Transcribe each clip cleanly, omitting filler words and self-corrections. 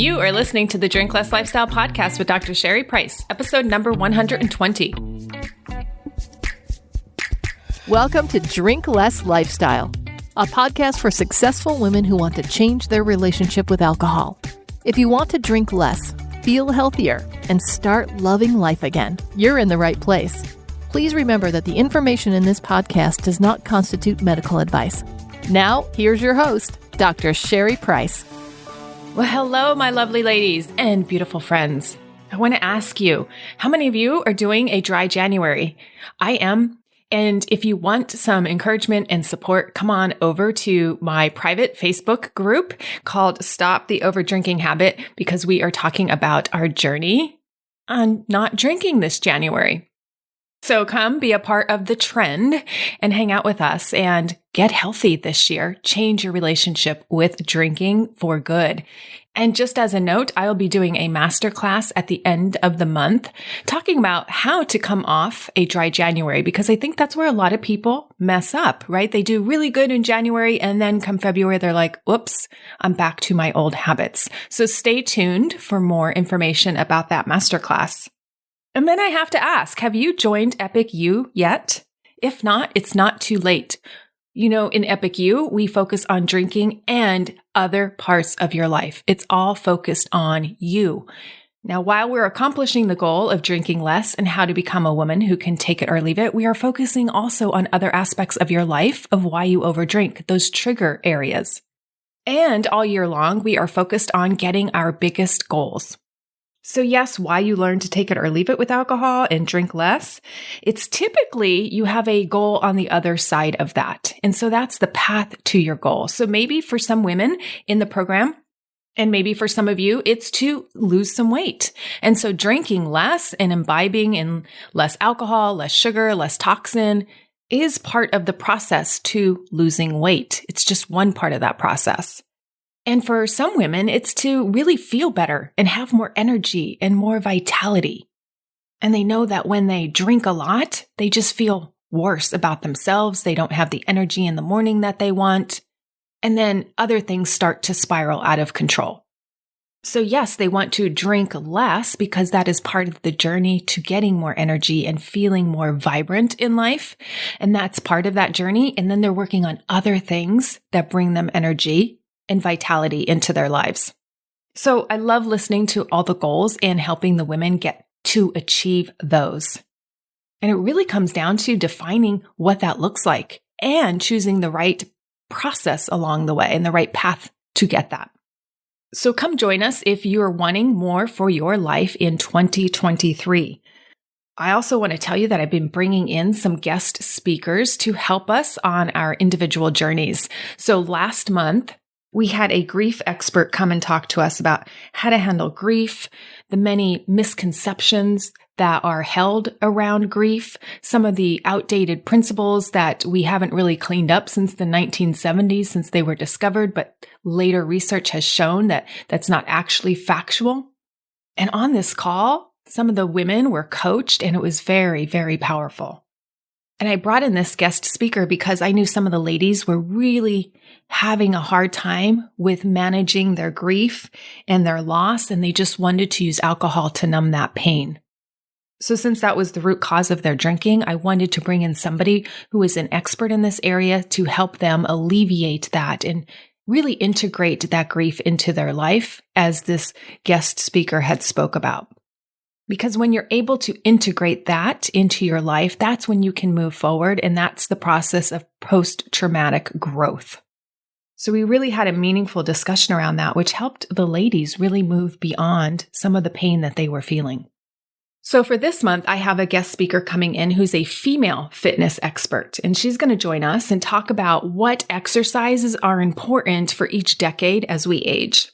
You are listening to the Drink Less Lifestyle Podcast with Dr. Sherry Price, episode number 120. Welcome to Drink Less Lifestyle, a podcast for successful women who want to change their relationship with alcohol. If you want to drink less, feel healthier, and start loving life again, you're in the right place. Please remember that the information in this podcast does not constitute medical advice. Now, here's your host, Dr. Sherry Price. Well, hello, my lovely ladies and beautiful friends. I want to ask you, how many of you are doing a dry January? I am. And if you want some encouragement and support, come on over to my private Facebook group called Stop the Overdrinking Habit, because we are talking about our journey on not drinking this January. So come be a part of the trend and hang out with us and get healthy this year. Change your relationship with drinking for good. And just as a note, I'll be doing a masterclass at the end of the month talking about how to come off a dry January, because I think that's where a lot of people mess up, right? They do really good in January, and then come February, they're like, whoops, I'm back to my old habits. So stay tuned for more information about that masterclass. And then I have to ask, have you joined Epic U yet? If not, it's not too late. You know, in Epic U, we focus on drinking and other parts of your life. It's all focused on you. Now, while we're accomplishing the goal of drinking less and how to become a woman who can take it or leave it, we are focusing also on other aspects of your life of why you overdrink, those trigger areas. And all year long, we are focused on getting our biggest goals. So yes, why you learn to take it or leave it with alcohol and drink less, it's typically you have a goal on the other side of that. And so that's the path to your goal. So maybe for some women in the program, and maybe for some of you, it's to lose some weight. And so drinking less and imbibing in less alcohol, less sugar, less toxin is part of the process to losing weight. It's just one part of that process. And for some women, it's to really feel better and have more energy and more vitality. And they know that when they drink a lot, they just feel worse about themselves. They don't have the energy in the morning that they want. And then other things start to spiral out of control. So yes, they want to drink less because that is part of the journey to getting more energy and feeling more vibrant in life. And that's part of that journey. And then they're working on other things that bring them energy and vitality into their lives. So I love listening to all the goals and helping the women get to achieve those. And it really comes down to defining what that looks like and choosing the right process along the way and the right path to get that. So come join us if you're wanting more for your life in 2023. I also want to tell you that I've been bringing in some guest speakers to help us on our individual journeys. So last month, we had a grief expert come and talk to us about how to handle grief, the many misconceptions that are held around grief, some of the outdated principles that we haven't really cleaned up since the 1970s, since they were discovered, but later research has shown that that's not actually factual. And on this call, some of the women were coached, and it was very, very powerful. And I brought in this guest speaker because I knew some of the ladies were really having a hard time with managing their grief and their loss, and they just wanted to use alcohol to numb that pain. So since that was the root cause of their drinking, I wanted to bring in somebody who is an expert in this area to help them alleviate that and really integrate that grief into their life, as this guest speaker had spoke about. Because when you're able to integrate that into your life, that's when you can move forward. And that's the process of post-traumatic growth. So we really had a meaningful discussion around that, which helped the ladies really move beyond some of the pain that they were feeling. So for this month, I have a guest speaker coming in who's a female fitness expert, and she's going to join us and talk about what exercises are important for each decade as we age.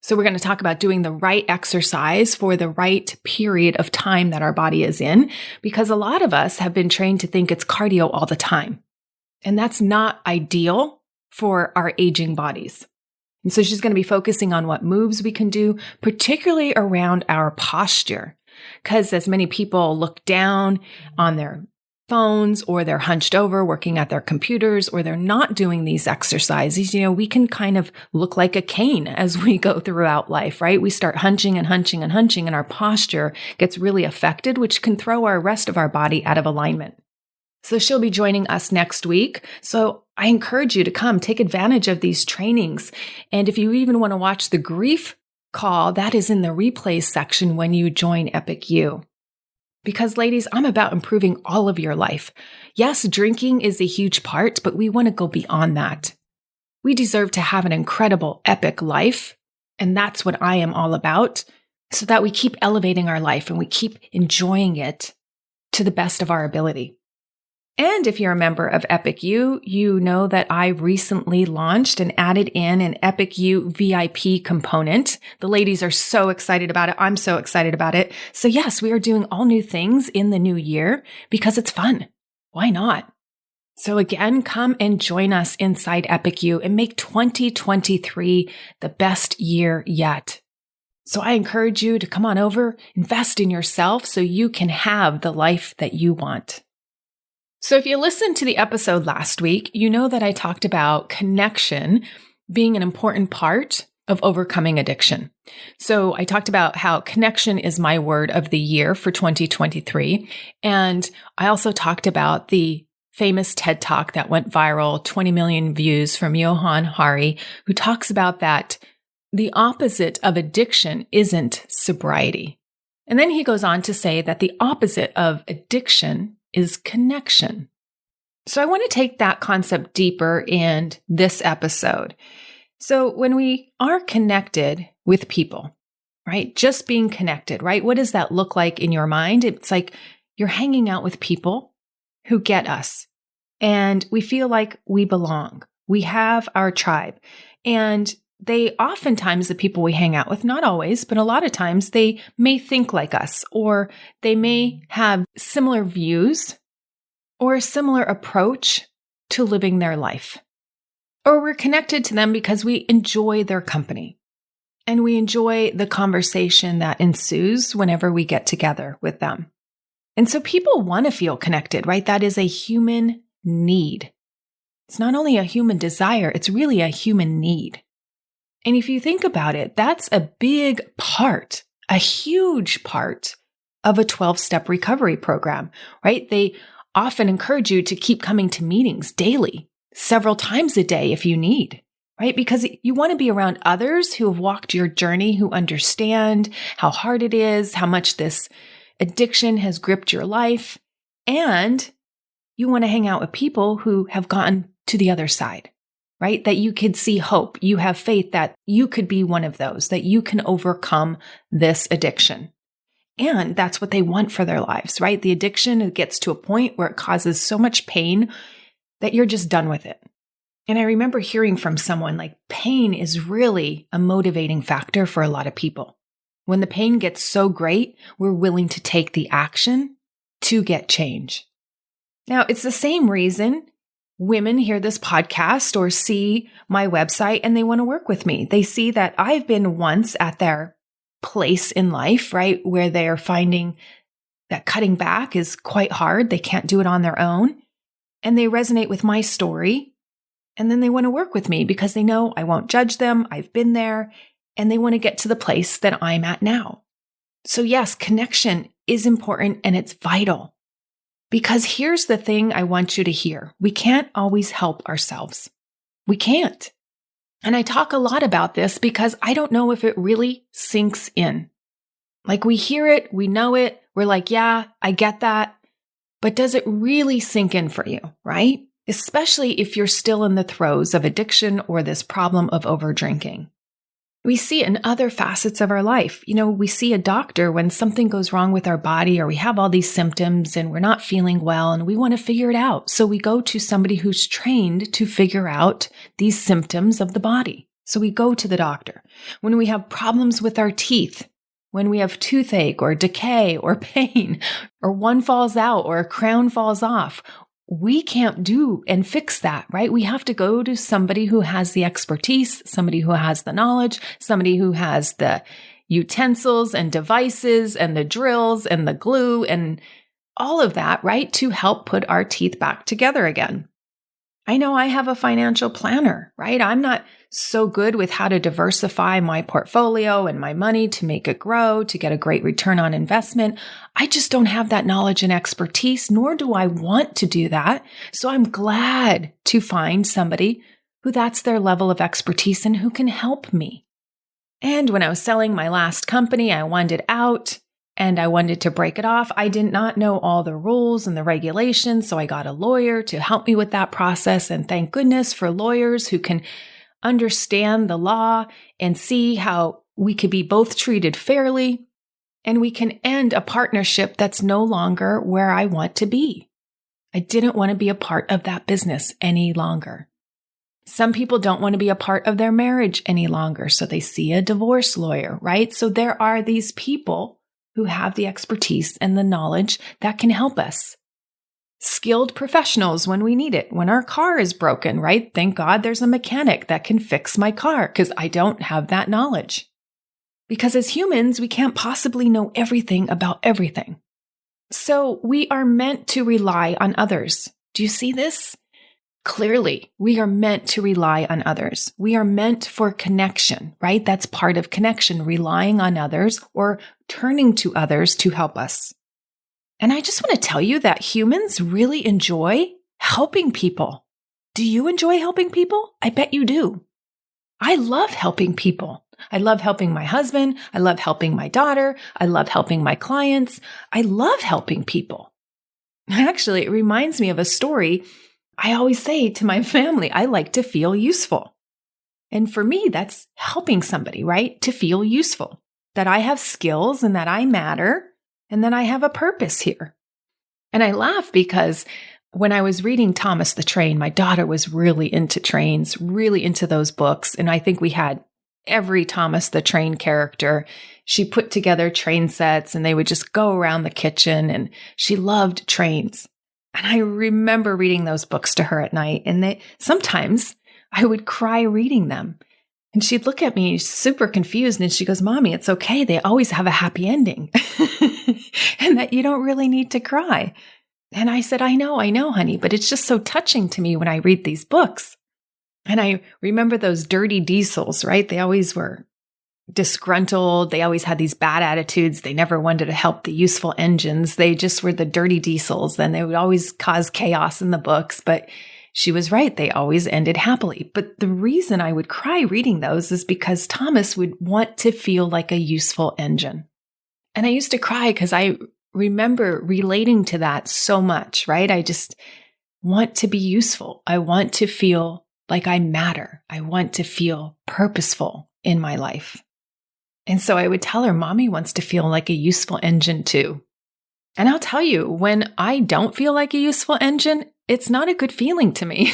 So we're going to talk about doing the right exercise for the right period of time that our body is in, because a lot of us have been trained to think it's cardio all the time. And that's not ideal for our aging bodies. And so she's going to be focusing on what moves we can do, particularly around our posture. Because as many people look down on their phones, or they're hunched over working at their computers, or they're not doing these exercises, we can kind of look like a cane as we go throughout life, right? We start hunching and hunching and hunching, and our posture gets really affected, which can throw our rest of our body out of alignment. So she'll be joining us next week. So I encourage you to come take advantage of these trainings. And if you even want to watch the grief call, that is in the replays section when you join Epic You. Because ladies, I'm about improving all of your life. Yes, drinking is a huge part, but we want to go beyond that. We deserve to have an incredible, epic life. And that's what I am all about, so that we keep elevating our life and we keep enjoying it to the best of our ability. And if you're a member of Epic You, you know that I recently launched and added in an Epic You VIP component. The ladies are so excited about it. I'm so excited about it. So yes, we are doing all new things in the new year because it's fun. Why not? So again, come and join us inside Epic You and make 2023 the best year yet. So I encourage you to come on over, invest in yourself so you can have the life that you want. So if you listened to the episode last week, you know that I talked about connection being an important part of overcoming addiction. So I talked about how connection is my word of the year for 2023. And I also talked about the famous TED Talk that went viral, 20 million views, from Johann Hari, who talks about that the opposite of addiction isn't sobriety. And then he goes on to say that the opposite of addiction is connection. So I want to take that concept deeper in this episode. So when we are connected with people, right? Just being connected, right? What does that look like in your mind? It's like you're hanging out with people who get us and we feel like we belong. We have our tribe, and they oftentimes, the people we hang out with, not always, but a lot of times, they may think like us, or they may have similar views or a similar approach to living their life. Or we're connected to them because we enjoy their company and we enjoy the conversation that ensues whenever we get together with them. And so people want to feel connected, right? That is a human need. It's not only a human desire, it's really a human need. And if you think about it, that's a big part, a huge part of a 12-step recovery program, right? They often encourage you to keep coming to meetings daily, several times a day if you need, right? Because you want to be around others who have walked your journey, who understand how hard it is, how much this addiction has gripped your life. And you want to hang out with people who have gotten to the other side, right? That you could see hope. You have faith that you could be one of those, that you can overcome this addiction. And that's what they want for their lives, right? The addiction, it gets to a point where it causes so much pain that you're just done with it. And I remember hearing from someone like pain is really a motivating factor for a lot of people. When the pain gets so great, we're willing to take the action to get change. Now, it's the same reason women hear this podcast or see my website and they want to work with me. They see that I've been once at their place in life, right, where they are finding that cutting back is quite hard. They can't do it on their own. And they resonate with my story. And then they want to work with me because they know I won't judge them. I've been there, and they want to get to the place that I'm at now. So yes, connection is important and it's vital. Because here's the thing I want you to hear. We can't always help ourselves. We can't. And I talk a lot about this because I don't know if it really sinks in. Like we hear it, we know it, we're like, yeah, I get that. But does it really sink in for you, right? Especially if you're still in the throes of addiction or this problem of overdrinking. We see it in other facets of our life. We see a doctor when something goes wrong with our body or we have all these symptoms and we're not feeling well and we want to figure it out. So we go to somebody who's trained to figure out these symptoms of the body. So we go to the doctor. When we have problems with our teeth, when we have toothache or decay or pain, or one falls out or a crown falls off, we can't do and fix that, right? We have to go to somebody who has the expertise, somebody who has the knowledge, somebody who has the utensils and devices and the drills and the glue and all of that, right, to help put our teeth back together again. I know I have a financial planner, right? I'm not so good with how to diversify my portfolio and my money to make it grow, to get a great return on investment. I just don't have that knowledge and expertise, nor do I want to do that. So I'm glad to find somebody who that's their level of expertise and who can help me. And when I was selling my last company, I wanted out. And I wanted to break it off. I did not know all the rules and the regulations, so I got a lawyer to help me with that process. And thank goodness for lawyers who can understand the law and see how we could be both treated fairly, and we can end a partnership that's no longer where I want to be. I didn't want to be a part of that business any longer. Some people don't want to be a part of their marriage any longer, so they see a divorce lawyer, right? So there are these people who have the expertise and the knowledge that can help us. Skilled professionals when we need it, when our car is broken, right? Thank God there's a mechanic that can fix my car because I don't have that knowledge. Because as humans, we can't possibly know everything about everything. So we are meant to rely on others. Do you see this? Clearly, we are meant to rely on others. We are meant for connection, right? That's part of connection, relying on others or turning to others to help us. And I just want to tell you that humans really enjoy helping people. Do you enjoy helping people? I bet you do. I love helping people. I love helping my husband. I love helping my daughter. I love helping my clients. I love helping people. Actually, it reminds me of a story. I always say to my family, I like to feel useful. And for me, that's helping somebody, right? To feel useful, that I have skills and that I matter and that I have a purpose here. And I laugh because when I was reading Thomas the Train, my daughter was really into trains, really into those books. And I think we had every Thomas the Train character. She put together train sets and they would just go around the kitchen, and she loved trains. And I remember reading those books to her at night, and sometimes I would cry reading them. And she'd look at me super confused, and she goes, "Mommy, it's okay. They always have a happy ending." And that you don't really need to cry. And I said, I know, honey, but it's just so touching to me when I read these books. And I remember those dirty diesels, right? They always were disgruntled. They always had these bad attitudes. They never wanted to help the useful engines. They just were the dirty diesels. Then they would always cause chaos in the books. But she was right. They always ended happily. But the reason I would cry reading those is because Thomas would want to feel like a useful engine. And I used to cry because I remember relating to that so much, right? I just want to be useful. I want to feel like I matter. I want to feel purposeful in my life. And so I would tell her, Mommy wants to feel like a useful engine too. And I'll tell you, when I don't feel like a useful engine, it's not a good feeling to me.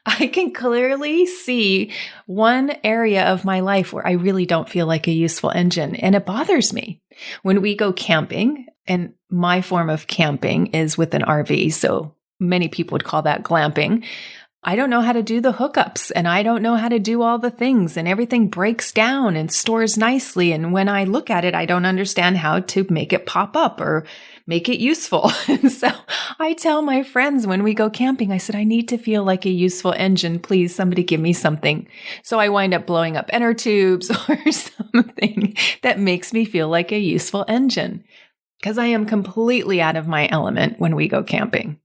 I can clearly see one area of my life where I really don't feel like a useful engine, and it bothers me. When we go camping, and my form of camping is with an RV, so many people would call that glamping. I don't know how to do the hookups, and I don't know how to do all the things, and everything breaks down and stores nicely. And when I look at it, I don't understand how to make it pop up or make it useful. And so I tell my friends when we go camping, I said, I need to feel like a useful engine. Please, somebody give me something. So I wind up blowing up inner tubes or something that makes me feel like a useful engine, because I am completely out of my element when we go camping.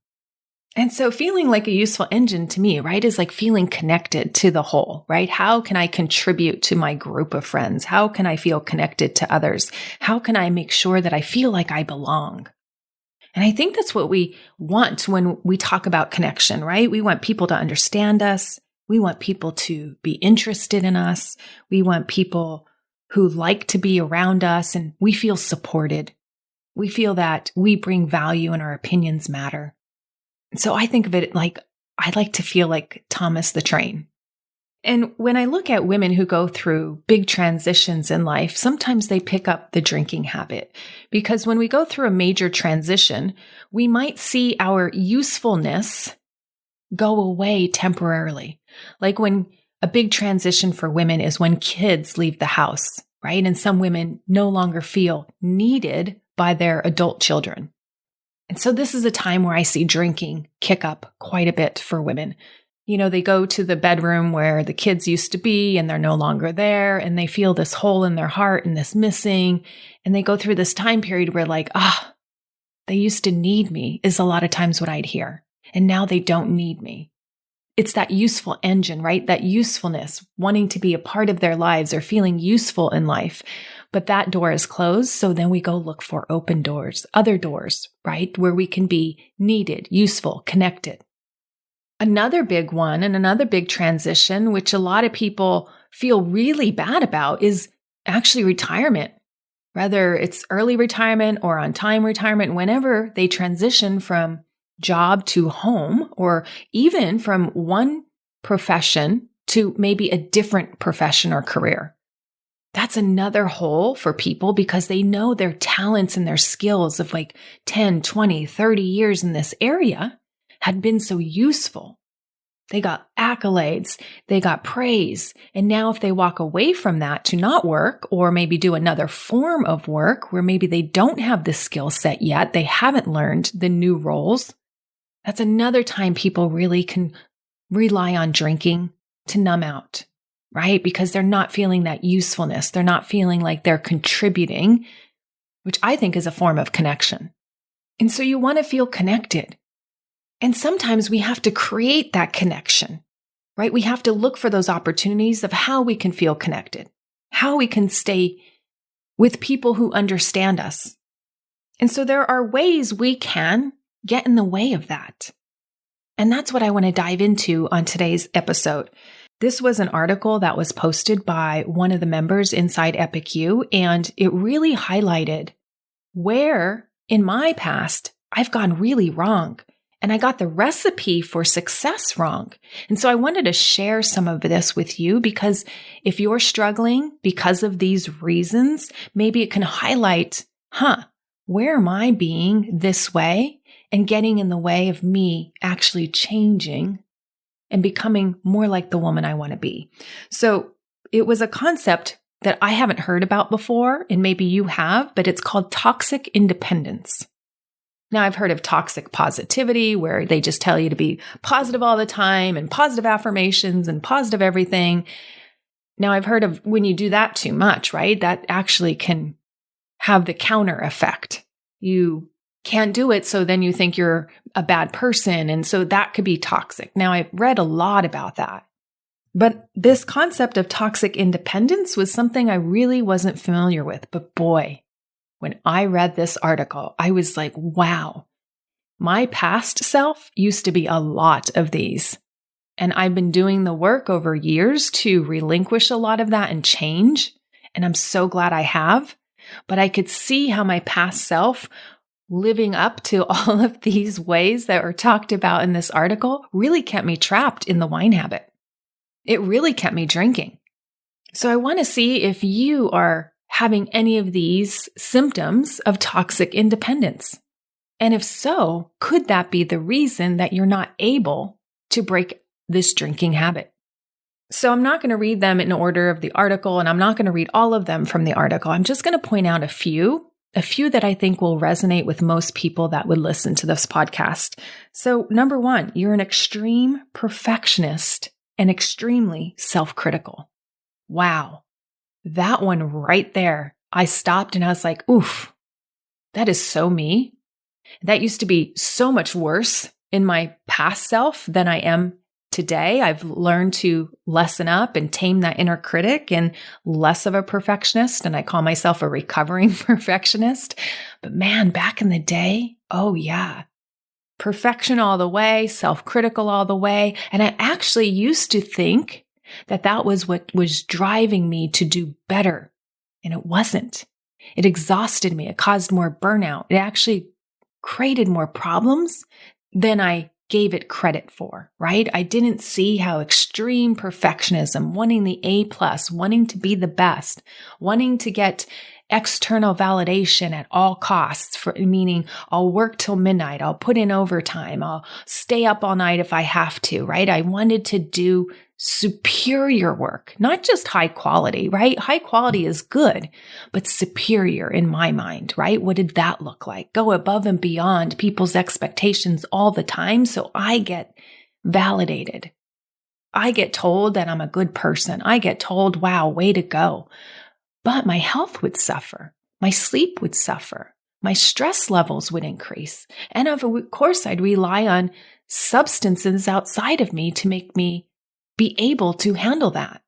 And so feeling like a useful engine to me, right, is like feeling connected to the whole, right? How can I contribute to my group of friends? How can I feel connected to others? How can I make sure that I feel like I belong? And I think that's what we want when we talk about connection, right? We want people to understand us. We want people to be interested in us. We want people who like to be around us, and we feel supported. We feel that we bring value and our opinions matter. So I think of it like I like to feel like Thomas the Train. And when I look at women who go through big transitions in life, sometimes they pick up the drinking habit, because when we go through a major transition, we might see our usefulness go away temporarily. Like when a big transition for women is when kids leave the house, right? And some women no longer feel needed by their adult children. And so this is a time where I see drinking kick up quite a bit for women. They go to the bedroom where the kids used to be and they're no longer there, and they feel this hole in their heart and this missing. And they go through this time period where they used to need me is a lot of times what I'd hear. And now they don't need me. It's that useful engine, right? That usefulness, wanting to be a part of their lives or feeling useful in life. But that door is closed. So then we go look for open doors, other doors, right? Where we can be needed, useful, connected. Another big one and another big transition, which a lot of people feel really bad about, is actually retirement. Whether it's early retirement or on-time retirement, whenever they transition from job to home, or even from one profession to maybe a different profession or career. That's another hole for people because they know their talents and their skills of 10, 20, 30 years in this area had been so useful. They got accolades, they got praise. And now if they walk away from that to not work, or maybe do another form of work where maybe they don't have the skill set yet, they haven't learned the new roles, that's another time people really can rely on drinking to numb out, right? Because they're not feeling that usefulness. They're not feeling like they're contributing, which I think is a form of connection. And so you want to feel connected. And sometimes we have to create that connection, right? We have to look for those opportunities of how we can feel connected, how we can stay with people who understand us. And so there are ways we can get in the way of that. And that's what I want to dive into on today's episode. This was an article that was posted by one of the members inside Epic U, and it really highlighted where in my past I've gone really wrong. And I got the recipe for success wrong. And so I wanted to share some of this with you because if you're struggling because of these reasons, maybe it can highlight, where am I being this way and getting in the way of me actually changing and becoming more like the woman I want to be. So it was a concept that I haven't heard about before, and maybe you have, but it's called toxic independence. Now, I've heard of toxic positivity, where they just tell you to be positive all the time and positive affirmations and positive everything. Now, I've heard of when you do that too much, right? That actually can have the counter effect. You can't do it, so then you think you're a bad person. And so that could be toxic. Now, I've read a lot about that. But this concept of toxic independence was something I really wasn't familiar with. But boy, when I read this article, I was like, wow, my past self used to be a lot of these. And I've been doing the work over years to relinquish a lot of that and change. And I'm so glad I have. But I could see how my past self, living up to all of these ways that were talked about in this article, really kept me trapped in the wine habit. It really kept me drinking. So I want to see if you are having any of these symptoms of toxic independence. And if so, could that be the reason that you're not able to break this drinking habit? So I'm not going to read them in order of the article, and I'm not going to read all of them from the article. I'm just going to point out a few that I think will resonate with most people that would listen to this podcast. So number one, you're an extreme perfectionist and extremely self-critical. Wow. That one right there, I stopped and I was like, oof, that is so me. That used to be so much worse in my past self than I am today. I've learned to lessen up and tame that inner critic and less of a perfectionist. And I call myself a recovering perfectionist. But man, back in the day, oh yeah, perfection all the way, self-critical all the way. And I actually used to think that was what was driving me to do better. And it wasn't. It exhausted me. It caused more burnout. It actually created more problems than I gave it credit for, right? I didn't see how extreme perfectionism, wanting the A+, wanting to be the best, wanting to get external validation at all costs, meaning I'll work till midnight, I'll put in overtime, I'll stay up all night if I have to, right? I wanted to do superior work, not just high quality, right? High quality is good, but superior in my mind, right? What did that look like? Go above and beyond people's expectations all the time so I get validated. I get told that I'm a good person. I get told, wow, way to go. But my health would suffer. My sleep would suffer. My stress levels would increase. And of course, I'd rely on substances outside of me to make me be able to handle that,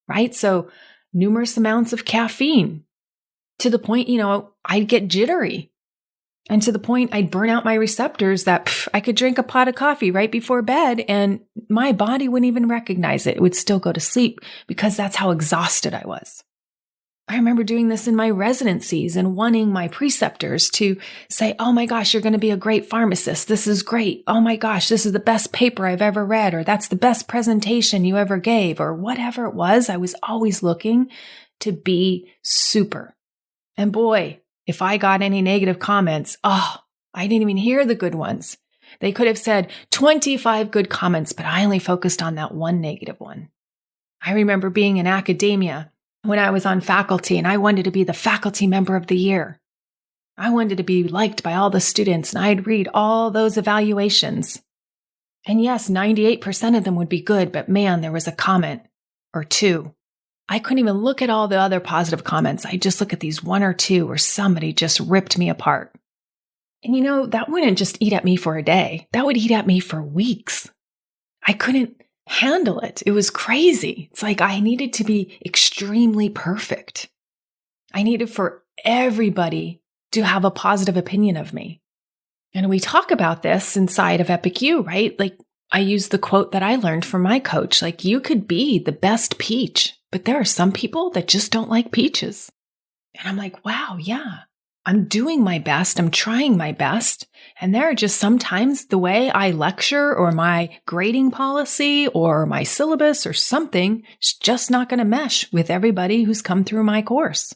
right? So numerous amounts of caffeine to the point, I'd get jittery. And to the point I'd burn out my receptors that I could drink a pot of coffee right before bed and my body wouldn't even recognize it. It would still go to sleep because that's how exhausted I was. I remember doing this in my residencies and wanting my preceptors to say, oh my gosh, you're going to be a great pharmacist. This is great. Oh my gosh, this is the best paper I've ever read, or that's the best presentation you ever gave, or whatever it was. I was always looking to be super. And boy, if I got any negative comments, I didn't even hear the good ones. They could have said 25 good comments, but I only focused on that one negative one. I remember being in academia when I was on faculty and I wanted to be the faculty member of the year. I wanted to be liked by all the students and I'd read all those evaluations. And yes, 98% of them would be good, but man, there was a comment or two. I couldn't even look at all the other positive comments. I just look at these one or two where somebody just ripped me apart. And that wouldn't just eat at me for a day. That would eat at me for weeks. I couldn't handle it. It was crazy. It's like I needed to be extremely perfect. I needed for everybody to have a positive opinion of me. And we talk about this inside of Epic You, right? Like I use the quote that I learned from my coach, like you could be the best peach, but there are some people that just don't like peaches. And I'm like, wow, yeah, I'm doing my best. I'm trying my best. And there are just sometimes the way I lecture or my grading policy or my syllabus or something is just not going to mesh with everybody who's come through my course.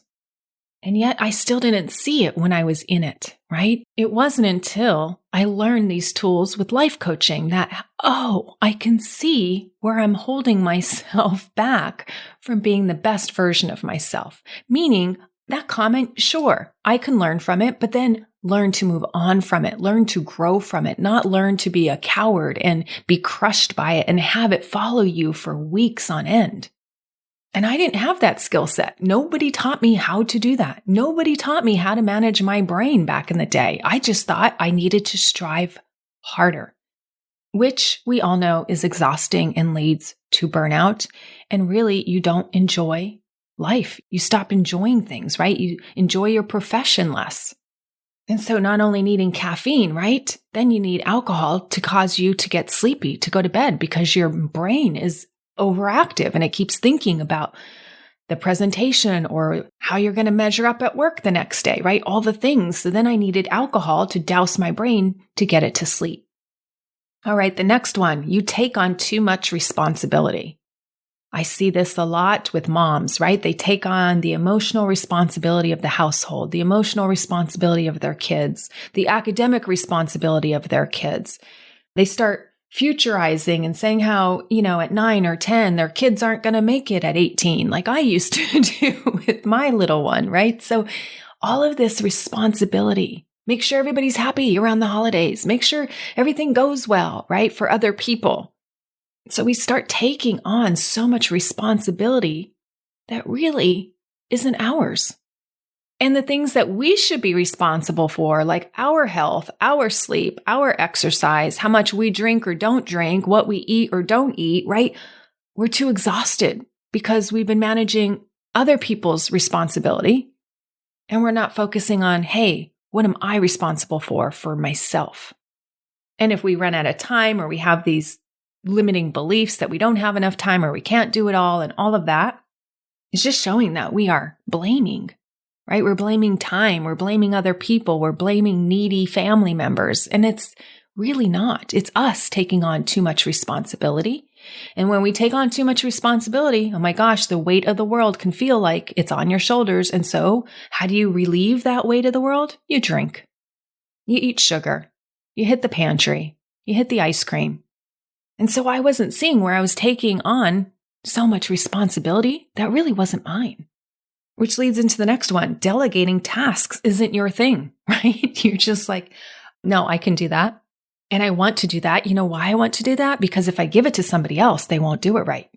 And yet I still didn't see it when I was in it, right? It wasn't until I learned these tools with life coaching that, I can see where I'm holding myself back from being the best version of myself. Meaning that comment, sure, I can learn from it, but then learn to move on from it, learn to grow from it, not learn to be a coward and be crushed by it and have it follow you for weeks on end. And I didn't have that skill set. Nobody taught me how to do that. Nobody taught me how to manage my brain back in the day. I just thought I needed to strive harder, which we all know is exhausting and leads to burnout. And really, you don't enjoy life. You stop enjoying things, right? You enjoy your profession less. And so not only needing caffeine, right? Then you need alcohol to cause you to get sleepy, to go to bed because your brain is overactive and it keeps thinking about the presentation or how you're going to measure up at work the next day, right? All the things. So then I needed alcohol to douse my brain to get it to sleep. All right, the next one, you take on too much responsibility. I see this a lot with moms, right? They take on the emotional responsibility of the household, the emotional responsibility of their kids, the academic responsibility of their kids. They start futurizing and saying how, at 9 or 10, their kids aren't going to make it at 18, like I used to do with my little one, right? So all of this responsibility, make sure everybody's happy around the holidays, make sure everything goes well, right? For other people. So we start taking on so much responsibility that really isn't ours. And the things that we should be responsible for, like our health, our sleep, our exercise, how much we drink or don't drink, what we eat or don't eat, right? We're too exhausted because we've been managing other people's responsibility. And we're not focusing on, hey, what am I responsible for myself? And if we run out of time or we have these limiting beliefs that we don't have enough time or we can't do it all and all of that, it's just showing that we are blaming. Right? We're blaming time. We're blaming other people. We're blaming needy family members. And it's really not. It's us taking on too much responsibility And when we take on too much responsibility, oh my gosh, the weight of the world can feel like it's on your shoulders. And so how do you relieve that weight of the world? You drink. You eat sugar. You hit the pantry. You hit the ice cream. And so I wasn't seeing where I was taking on so much responsibility that really wasn't mine. Which leads into the next one. Delegating tasks isn't your thing, right? You're just like, no, I can do that. And I want to do that. You know why I want to do that? Because if I give it to somebody else, they won't do it right.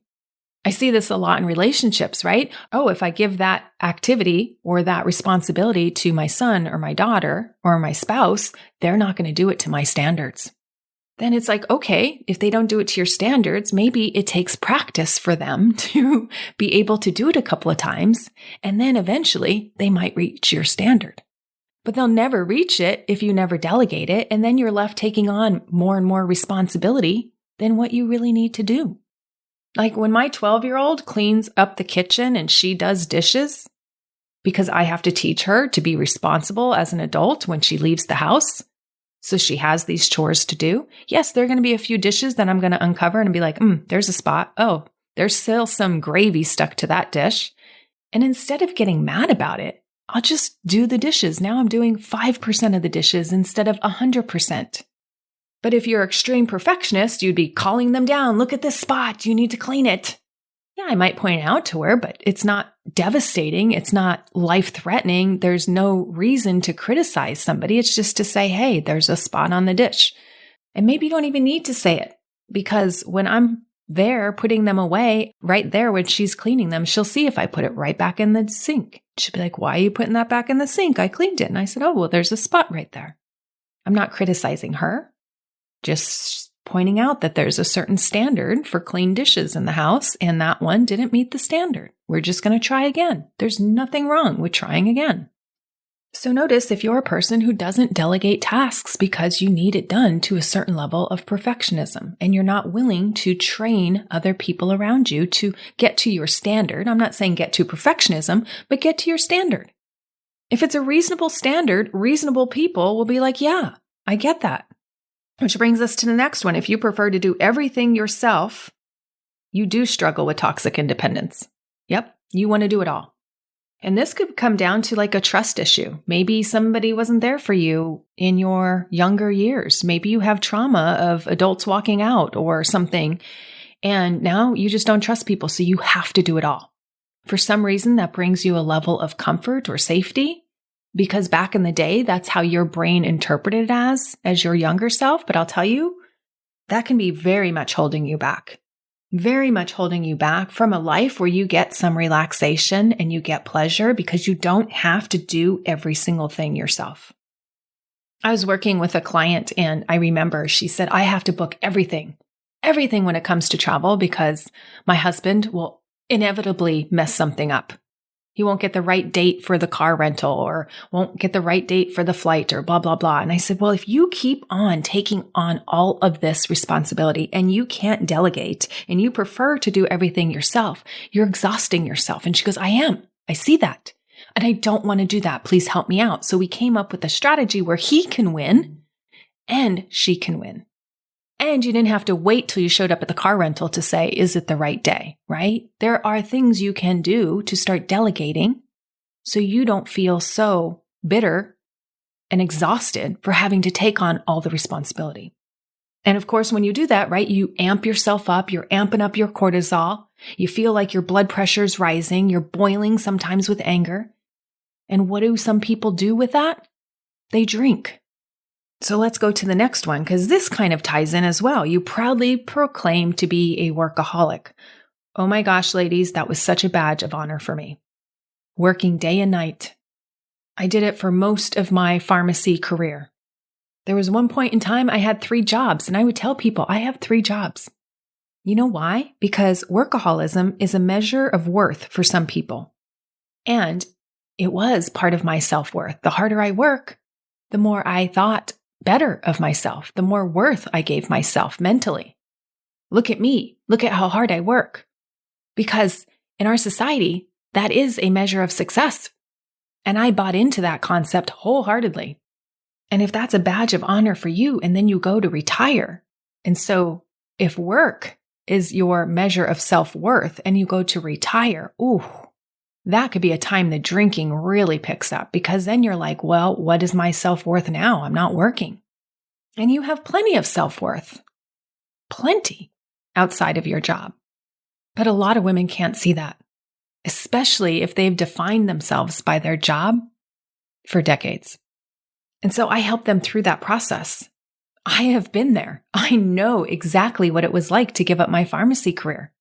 I see this a lot in relationships, right? Oh, if I give that activity or that responsibility to my son or my daughter or my spouse, they're not going to do it to my standards. Then it's like, okay, if they don't do it to your standards, maybe it takes practice for them to be able to do it a couple of times. And then eventually they might reach your standard. But they'll never reach it if you never delegate it. And then you're left taking on more and more responsibility than what you really need to do. Like when my 12-year-old cleans up the kitchen and she does dishes because I have to teach her to be responsible as an adult when she leaves the house. So she has these chores to do. Yes, there are going to be a few dishes that I'm going to uncover and be like, there's a spot. Oh, there's still some gravy stuck to that dish. And instead of getting mad about it, I'll just do the dishes. Now I'm doing 5% of the dishes instead of 100%. But if you're extreme perfectionist, you'd be calling them down. Look at this spot. You need to clean it. Yeah, I might point it out to her, but it's not devastating. It's not life-threatening. There's no reason to criticize somebody. It's just to say, hey, there's a spot on the dish. And maybe you don't even need to say it because when I'm there putting them away, right there when she's cleaning them, she'll see if I put it right back in the sink. She'll be like, why are you putting that back in the sink? I cleaned it. And I said, oh, well, there's a spot right there. I'm not criticizing her. Just pointing out that there's a certain standard for clean dishes in the house, and that one didn't meet the standard. We're just going to try again. There's nothing wrong with trying again. So notice if you're a person who doesn't delegate tasks because you need it done to a certain level of perfectionism, and you're not willing to train other people around you to get to your standard. I'm not saying get to perfectionism, but get to your standard. If it's a reasonable standard, reasonable people will be like, yeah, I get that. Which brings us to the next one. If you prefer to do everything yourself, you do struggle with toxic independence. Yep, you want to do it all. And this could come down to like a trust issue. Maybe somebody wasn't there for you in your younger years. Maybe you have trauma of adults walking out or something, and now you just don't trust people, so you have to do it all. For some reason, that brings you a level of comfort or safety. Because back in the day, that's how your brain interpreted it as your younger self. But I'll tell you, that can be very much holding you back. Very much holding you back from a life where you get some relaxation and you get pleasure because you don't have to do every single thing yourself. I was working with a client and I remember she said, I have to book everything when it comes to travel because my husband will inevitably mess something up. He won't get the right date for the car rental or won't get the right date for the flight or blah, blah, blah. And I said, well, if you keep on taking on all of this responsibility and you can't delegate and you prefer to do everything yourself, you're exhausting yourself. And she goes, I am. I see that. And I don't want to do that. Please help me out. So we came up with a strategy where he can win and she can win. And you didn't have to wait till you showed up at the car rental to say, is it the right day, right? There are things you can do to start delegating so you don't feel so bitter and exhausted for having to take on all the responsibility. And of course, when you do that, right, you amp yourself up, you're amping up your cortisol, you feel like your blood pressure's rising, you're boiling sometimes with anger. And what do some people do with that? They drink. So let's go to the next one, because this kind of ties in as well. You proudly proclaim to be a workaholic. Oh my gosh, ladies, that was such a badge of honor for me. Working day and night. I did it for most of my pharmacy career. There was one point in time I had 3 jobs, and I would tell people I have 3 jobs. You know why? Because workaholism is a measure of worth for some people. And it was part of my self-worth. The harder I work, the more I thought better of myself, the more worth I gave myself mentally. Look at me. Look at how hard I work. Because in our society, that is a measure of success. And I bought into that concept wholeheartedly. And if that's a badge of honor for you, and then you go to retire, and so if work is your measure of self-worth and you go to retire, ooh, that could be a time the drinking really picks up, because then you're like, well, what is my self-worth now? I'm not working. And you have plenty of self-worth, plenty outside of your job. But a lot of women can't see that, especially if they've defined themselves by their job for decades. And so I help them through that process. I have been there. I know exactly what it was like to give up my pharmacy career.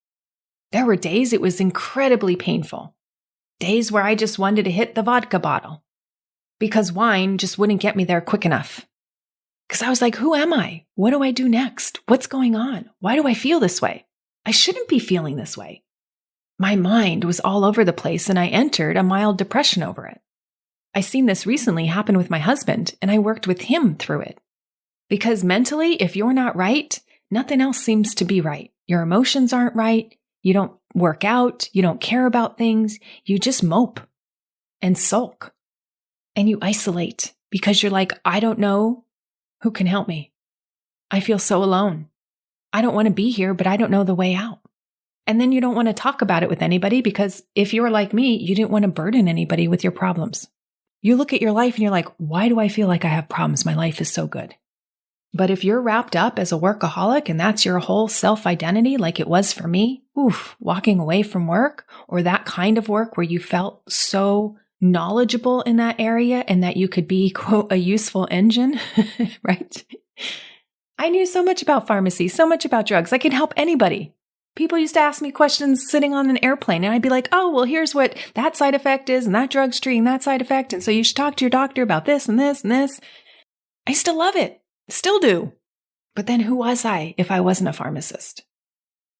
There were days it was incredibly painful. Days where I just wanted to hit the vodka bottle because wine just wouldn't get me there quick enough. Because I was like, who am I? What do I do next? What's going on? Why do I feel this way? I shouldn't be feeling this way. My mind was all over the place and I entered a mild depression over it. I seen this recently happen with my husband and I worked with him through it. Because mentally, if you're not right, nothing else seems to be right. Your emotions aren't right. You don't work out. You don't care about things. You just mope and sulk and you isolate because you're like, I don't know who can help me. I feel so alone. I don't want to be here, but I don't know the way out. And then you don't want to talk about it with anybody because if you're like me, you didn't want to burden anybody with your problems. You look at your life and you're like, why do I feel like I have problems? My life is so good. But if you're wrapped up as a workaholic and that's your whole self-identity, like it was for me, walking away from work or that kind of work where you felt so knowledgeable in that area and that you could be, quote, a useful engine, right? I knew so much about pharmacy, so much about drugs. I could help anybody. People used to ask me questions sitting on an airplane and I'd be like, oh, well, here's what that side effect is and that drug's treating that side effect. And so you should talk to your doctor about this and this and this. I still love it. Still do. But then who was I if I wasn't a pharmacist?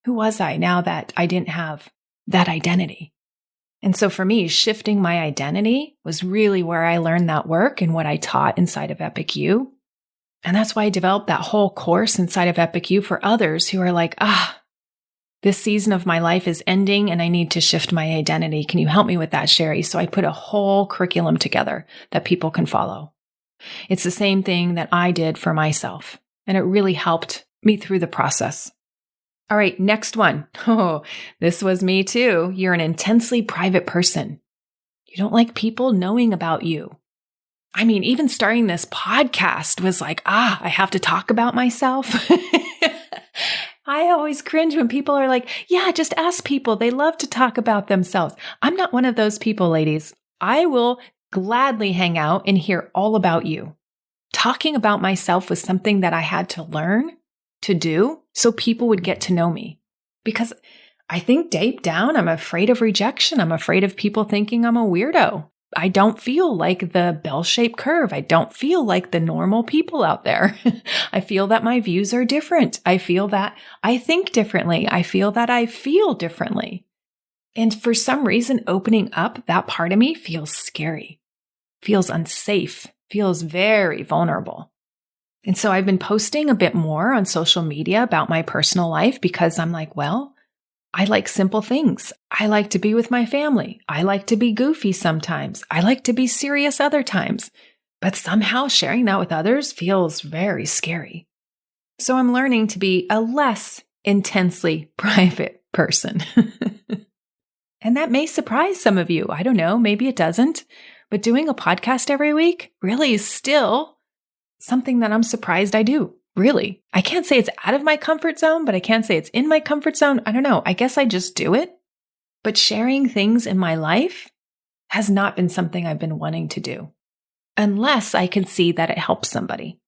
Who was I now that I didn't have that identity? And so for me, shifting my identity was really where I learned that work and what I taught inside of Epic U. And that's why I developed that whole course inside of Epic U for others who are like, this season of my life is ending and I need to shift my identity. Can you help me with that, Sherry? So I put a whole curriculum together that people can follow. It's the same thing that I did for myself, and it really helped me through the process. All right, next one. Oh, this was me too. You're an intensely private person. You don't like people knowing about you. I mean, even starting this podcast was like, I have to talk about myself. I always cringe when people are like, yeah, just ask people. They love to talk about themselves. I'm not one of those people, ladies. I will gladly hang out and hear all about you. Talking about myself was something that I had to learn to do so people would get to know me. Because I think deep down, I'm afraid of rejection. I'm afraid of people thinking I'm a weirdo. I don't feel like the bell-shaped curve. I don't feel like the normal people out there. I feel that my views are different. I feel that I think differently. I feel that I feel differently. And for some reason, opening up that part of me feels scary, feels unsafe, feels very vulnerable. And so I've been posting a bit more on social media about my personal life because I'm like, well, I like simple things. I like to be with my family. I like to be goofy sometimes. I like to be serious other times. But somehow sharing that with others feels very scary. So I'm learning to be a less intensely private person. And that may surprise some of you. I don't know, maybe it doesn't. But doing a podcast every week really is still something that I'm surprised I do. Really. I can't say it's out of my comfort zone, but I can't say it's in my comfort zone. I don't know. I guess I just do it. But sharing things in my life has not been something I've been wanting to do unless I can see that it helps somebody.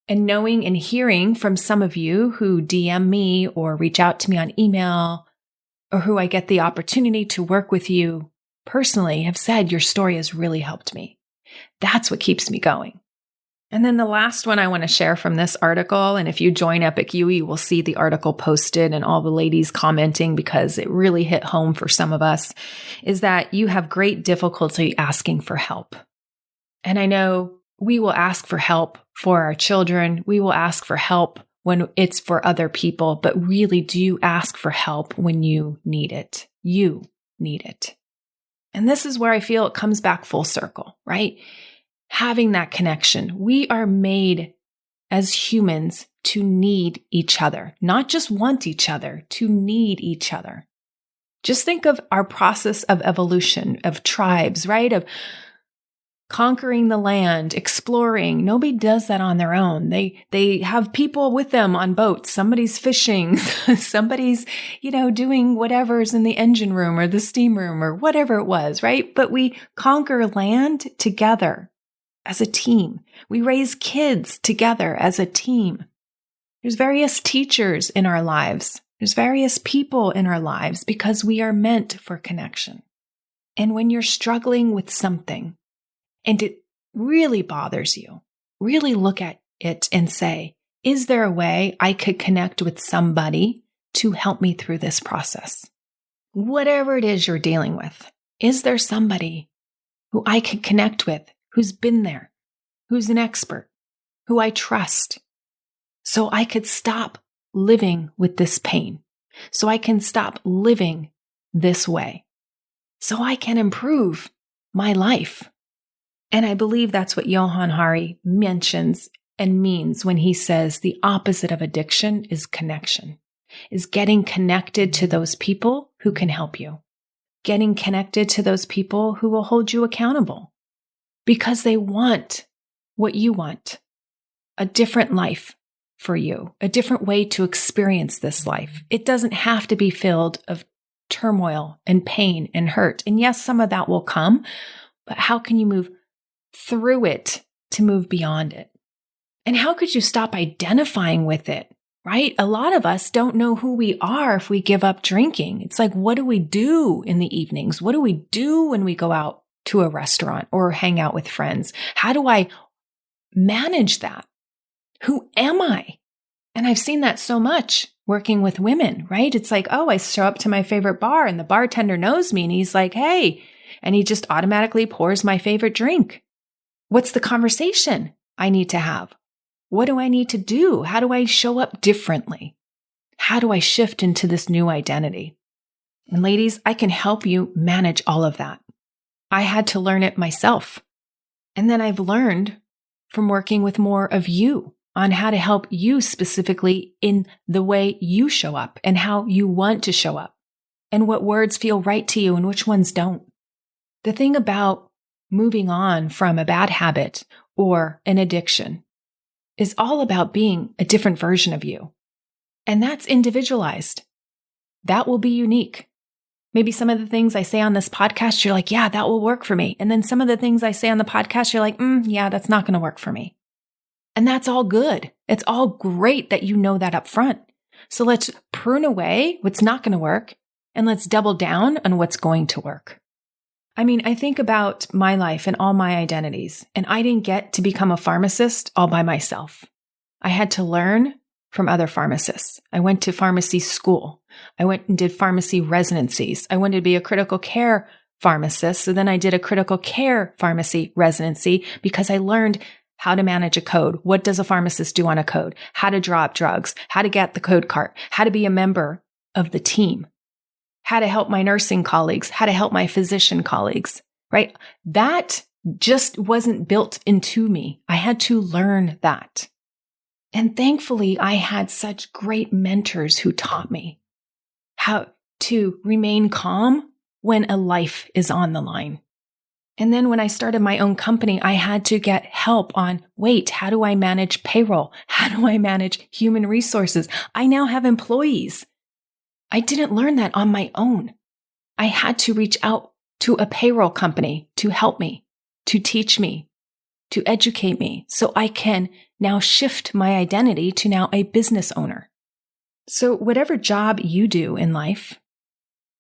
And knowing and hearing from some of you who DM me or reach out to me on email or who I get the opportunity to work with you personally have said your story has really helped me. That's what keeps me going. And then the last one I want to share from this article, and if you join Epic U, you will see the article posted and all the ladies commenting because it really hit home for some of us, is that you have great difficulty asking for help. And I know we will ask for help for our children. We will ask for help when it's for other people, but really do you ask for help when you need it? You need it. And this is where I feel it comes back full circle, right? Having that connection. We are made as humans to need each other, not just want each other, to need each other. Just think of our process of evolution, of tribes, right? Of conquering the land, exploring. Nobody does that on their own. They have people with them on boats. Somebody's fishing. Somebody's, doing whatever's in the engine room or the steam room or whatever it was, right? But we conquer land together as a team. We raise kids together as a team. There's various teachers in our lives. There's various people in our lives because we are meant for connection. And when you're struggling with something, and it really bothers you, really look at it and say, is there a way I could connect with somebody to help me through this process? Whatever it is you're dealing with, is there somebody who I could connect with, who's been there, who's an expert, who I trust, so I could stop living with this pain, so I can stop living this way, so I can improve my life? And I believe that's what Johann Hari mentions and means when he says the opposite of addiction is connection, is getting connected to those people who can help you, getting connected to those people who will hold you accountable because they want what you want, a different life for you, a different way to experience this life. It doesn't have to be filled of turmoil and pain and hurt. And yes, some of that will come, but how can you move through it to move beyond it? And how could you stop identifying with it, right? A lot of us don't know who we are if we give up drinking. It's like, what do we do in the evenings? What do we do when we go out to a restaurant or hang out with friends? How do I manage that? Who am I? And I've seen that so much working with women, right? It's like, oh, I show up to my favorite bar and the bartender knows me and he's like, hey, and he just automatically pours my favorite drink. What's the conversation I need to have? What do I need to do? How do I show up differently? How do I shift into this new identity? And ladies, I can help you manage all of that. I had to learn it myself. And then I've learned from working with more of you on how to help you specifically in the way you show up and how you want to show up and what words feel right to you and which ones don't. The thing about moving on from a bad habit or an addiction is all about being a different version of you. And that's individualized. That will be unique. Maybe some of the things I say on this podcast, you're like, yeah, that will work for me. And then some of the things I say on the podcast, you're like, yeah, that's not going to work for me. And that's all good. It's all great that you know that up front. So let's prune away what's not going to work and let's double down on what's going to work. I mean, I think about my life and all my identities, and I didn't get to become a pharmacist all by myself. I had to learn from other pharmacists. I went to pharmacy school. I went and did pharmacy residencies. I wanted to be a critical care pharmacist. So then I did a critical care pharmacy residency because I learned how to manage a code. What does a pharmacist do on a code? How to draw up drugs, how to get the code cart, how to be a member of the team, how to help my nursing colleagues, how to help my physician colleagues, right? That just wasn't built into me. I had to learn that. And thankfully, I had such great mentors who taught me how to remain calm when a life is on the line. And then when I started my own company, I had to get help on, wait, how do I manage payroll? How do I manage human resources? I now have employees. I didn't learn that on my own. I had to reach out to a payroll company to help me, to teach me, to educate me, so I can now shift my identity to now a business owner. So whatever job you do in life,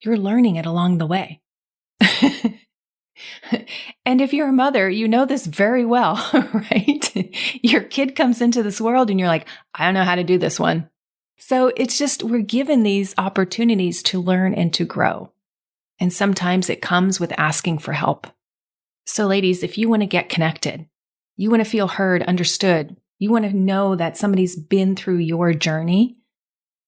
you're learning it along the way. And if you're a mother, you know this very well, right? Your kid comes into this world and you're like, I don't know how to do this one. So it's just, we're given these opportunities to learn and to grow. And sometimes it comes with asking for help. So ladies, if you want to get connected, you want to feel heard, understood, you want to know that somebody's been through your journey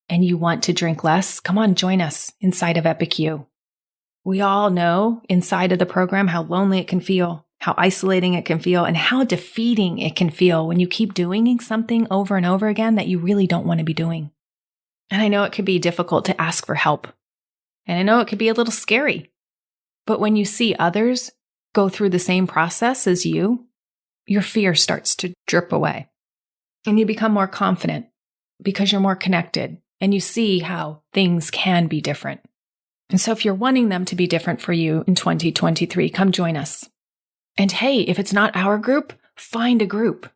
and you want to drink less, come on, join us inside of Epic You. We all know inside of the program how lonely it can feel, how isolating it can feel, and how defeating it can feel when you keep doing something over and over again that you really don't want to be doing. And I know it can be difficult to ask for help. And I know it can be a little scary. But when you see others go through the same process as you, your fear starts to drip away. And you become more confident because you're more connected and you see how things can be different. And so if you're wanting them to be different for you in 2023, come join us. And hey, if it's not our group, find a group.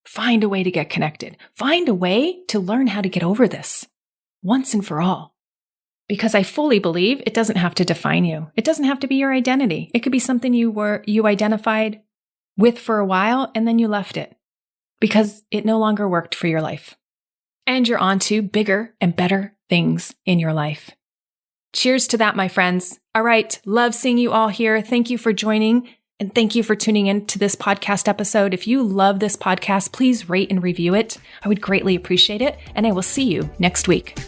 Find a way to get connected. Find a way to learn how to get over this once and for all. Because I fully believe it doesn't have to define you. It doesn't have to be your identity. It could be something you identified with for a while and then you left it because it no longer worked for your life. And you're on to bigger and better things in your life. Cheers to that, my friends. All right. Love seeing you all here. Thank you for joining. And thank you for tuning in to this podcast episode. If you love this podcast, please rate and review it. I would greatly appreciate it. And I will see you next week.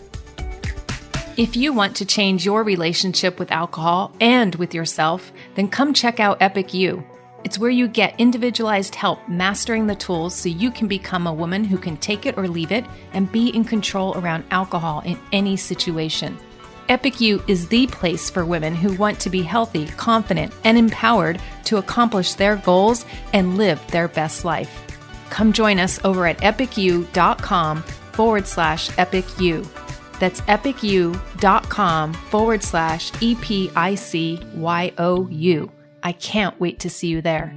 If you want to change your relationship with alcohol and with yourself, then come check out Epic You. It's where you get individualized help mastering the tools so you can become a woman who can take it or leave it and be in control around alcohol in any situation. Epic You is the place for women who want to be healthy, confident, and empowered to accomplish their goals and live their best life. Come join us over at epicu.com/epicu. That's epicu.com/EPICYOU. I can't wait to see you there.